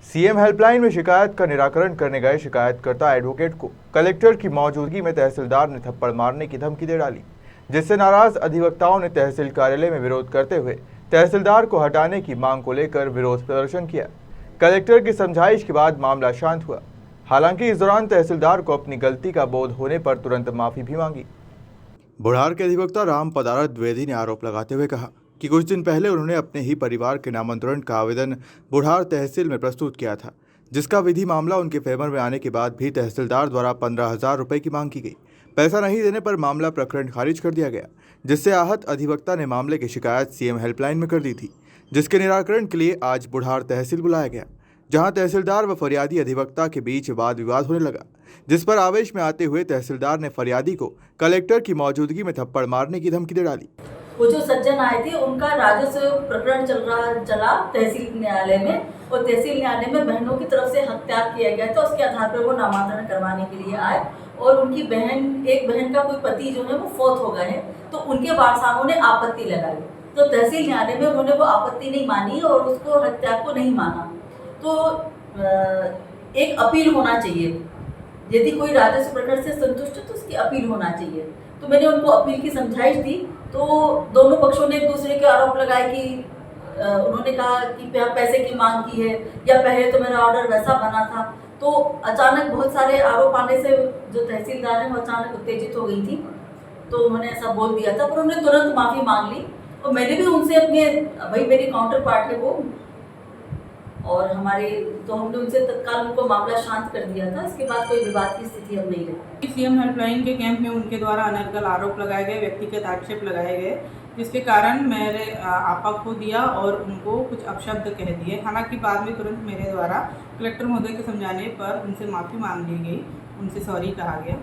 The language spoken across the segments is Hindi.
सीएम हेल्पलाइन में शिकायत का निराकरण करने गए शिकायतकर्ता एडवोकेट को कलेक्टर की मौजूदगी में तहसीलदार ने थप्पड़ मारने की धमकी दे डाली, जिससे नाराज अधिवक्ताओं ने तहसील कार्यालय में विरोध करते हुए तहसीलदार को हटाने की मांग को लेकर विरोध प्रदर्शन किया। कलेक्टर की समझाइश के बाद मामला शांत हुआ। हालांकि इस दौरान तहसीलदार को अपनी गलती का बोध होने पर तुरंत माफी भी मांगी। बुढ़ार के अधिवक्ता राम पदारत द्विवेदी ने आरोप लगाते हुए कहा कि कुछ दिन पहले उन्होंने अपने ही परिवार के नामांतरण का आवेदन बुढ़ार तहसील में प्रस्तुत किया था, जिसका विधि मामला उनके फेवर में आने के बाद भी तहसीलदार द्वारा 15,000 रुपये की मांग की गई। पैसा नहीं देने पर मामला प्रकरण खारिज कर दिया गया, जिससे आहत अधिवक्ता ने मामले की शिकायत सीएम हेल्पलाइन में कर दी थी, जिसके निराकरण के लिए आज बुढ़ार तहसील बुलाया गया, जहां तहसीलदार व फरियादी अधिवक्ता के बीच वाद विवाद होने लगा, जिस पर आवेश में आते हुए तहसीलदार ने फरियादी को कलेक्टर की मौजूदगी में थप्पड़ मारने की धमकी दे डाली। वो जो सज्जन आए थे उनका राजस्व प्रकरण चला तहसील न्यायालय में, और तहसील न्यायालय में बहनों की तरफ से हक त्याग किया गया था। उसके आधार पर वो नामांतरण करवाने के लिए आए और उनकी एक बहन का कोई पति जो है वो फौत हो गए हैं, तो उनके वारसानों ने आपत्ति लगाई। तो तहसील न्यायालय में उन्होंने वो आपत्ति नहीं मानी और उसको हक त्याग को नहीं माना। तो एक अपील होना चाहिए, यदि कोई राजस्व प्रकरण से संतुष्ट है तो उसकी अपील होना चाहिए। तो मैंने उनको अपील की समझाइश दी, तो दोनों पक्षों ने एक दूसरे के आरोप लगाए कि उन्होंने कहा कि पैसे की मांग की है, या पहले तो मेरा ऑर्डर वैसा बना था। तो अचानक बहुत सारे आरोप आने से जो तहसीलदार है वो अचानक उत्तेजित हो गई थी, तो उन्होंने ऐसा बोल दिया था। पर उन्होंने तुरंत माफ़ी मांग ली और मैंने भी उनसे अपने भाई मेरी काउंटर पार्ट है वो, और हमने उनसे तत्काल उनको मामला शांत कर दिया था। इसके बाद कोई विवाद की स्थिति अब नहीं रही। सीएम हेल्पलाइन के कैंप में उनके द्वारा अनर्गल आरोप लगाए गए, व्यक्तिगत आक्षेप लगाए गए, जिसके कारण मेरे आपा खो दिया और उनको कुछ अपशब्द कह दिए। हालांकि बाद में तुरंत मेरे द्वारा कलेक्टर महोदय के समझाने पर उनसे माफ़ी मांग ली गई, उनसे सॉरी कहा गया।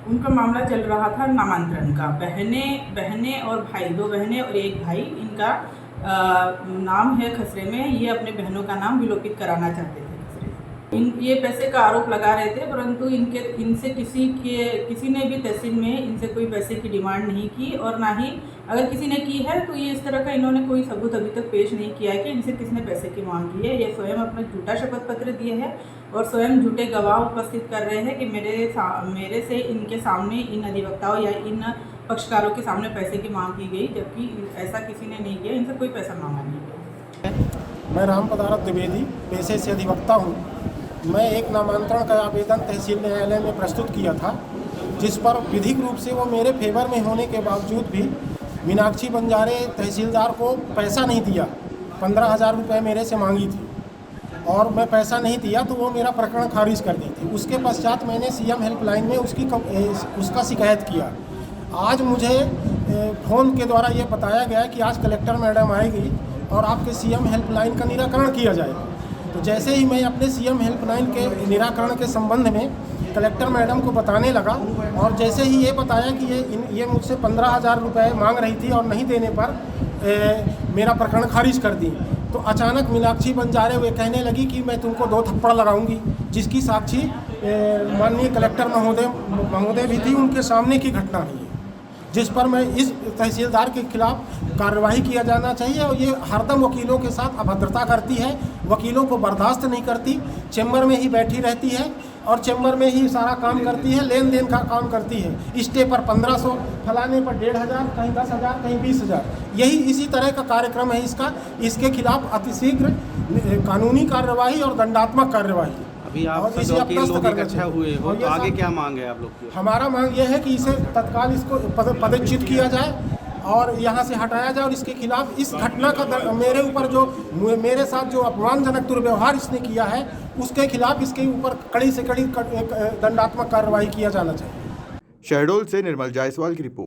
उनका मामला चल रहा था नामांतरण का। बहनें और भाई, 2 बहनें और 1 भाई, इनका नाम है खसरे में। ये अपने बहनों का नाम विलोपित कराना चाहते थे खसरे। ये पैसे का आरोप लगा रहे थे, परंतु इनसे किसी ने भी तहसील में इनसे कोई पैसे की डिमांड नहीं की, और ना ही अगर किसी ने की है तो ये इस तरह का इन्होंने कोई सबूत अभी तक पेश नहीं किया है कि इनसे किसने पैसे की मांग की है। ये स्वयं अपना झूठा शपथ पत्र दिए हैं और स्वयं झूठे गवाह उपस्थित कर रहे हैं कि मेरे से इनके सामने इन अधिवक्ताओं या इन पक्षकारों के सामने पैसे की मांग की गई, जबकि ऐसा किसी ने नहीं किया, इनसे कोई पैसा मांगा नहीं गया। मैं राम पदारत द्विवेदी पेशे से अधिवक्ता हूँ। मैं एक नामांतरण का आवेदन तहसील न्यायालय में प्रस्तुत किया था, जिस पर विधिक रूप से वो मेरे फेवर में होने के बावजूद भी मीनाक्षी बंजारे तहसीलदार को पैसा नहीं दिया। 15,000 रुपये मेरे से मांगी थी और मैं पैसा नहीं दिया, तो वो मेरा प्रकरण खारिज कर दी थी। उसके पश्चात मैंने सीएम हेल्पलाइन में उसका शिकायत किया। आज मुझे फ़ोन के द्वारा ये बताया गया कि आज कलेक्टर मैडम आएगी और आपके सीएम हेल्पलाइन का निराकरण किया जाएगा। तो जैसे ही मैं अपने सीएम हेल्पलाइन के निराकरण के संबंध में कलेक्टर मैडम को बताने लगा, और जैसे ही ये बताया कि ये मुझसे 15,000 रुपये मांग रही थी और नहीं देने पर मेरा प्रकरण खारिज कर दी, तो अचानक मीनाक्षी बंजारे वे कहने लगी कि मैं तुमको 2 थप्पड़ लगाऊंगी, जिसकी साक्षी माननीय कलेक्टर महोदय भी थी। उनके सामने की घटना है, जिस पर मैं इस तहसीलदार के खिलाफ कार्रवाई किया जाना चाहिए। और ये हरदम वकीलों के साथ अभद्रता करती है, वकीलों को बर्दाश्त नहीं करती, चैम्बर में ही बैठी रहती है और चैम्बर में ही सारा काम करती है, लेन देन का काम करती है। स्टे पर 1500, फलाने पर 1,500, कहीं 10,000, कहीं 20,000, यही इसी तरह का कार्यक्रम है इसका। इसके खिलाफ अतिशीघ्र कानूनी कार्रवाई और दंडात्मक कार्रवाई अभी आप लोग इकट्ठा हुए हो, तो आगे क्या मांग है आप लोग की? हमारा मांग यह है कि इसे तत्काल इसको पदच्युत किया जाए और यहाँ से हटाया जाए, और इसके खिलाफ इस घटना का मेरे साथ जो अपमानजनक दुर्व्यवहार इसने किया है, उसके खिलाफ इसके ऊपर कड़ी से कड़ी दंडात्मक कार्रवाई किया जाना चाहिए। शहडोल से निर्मल जायसवाल की रिपोर्ट।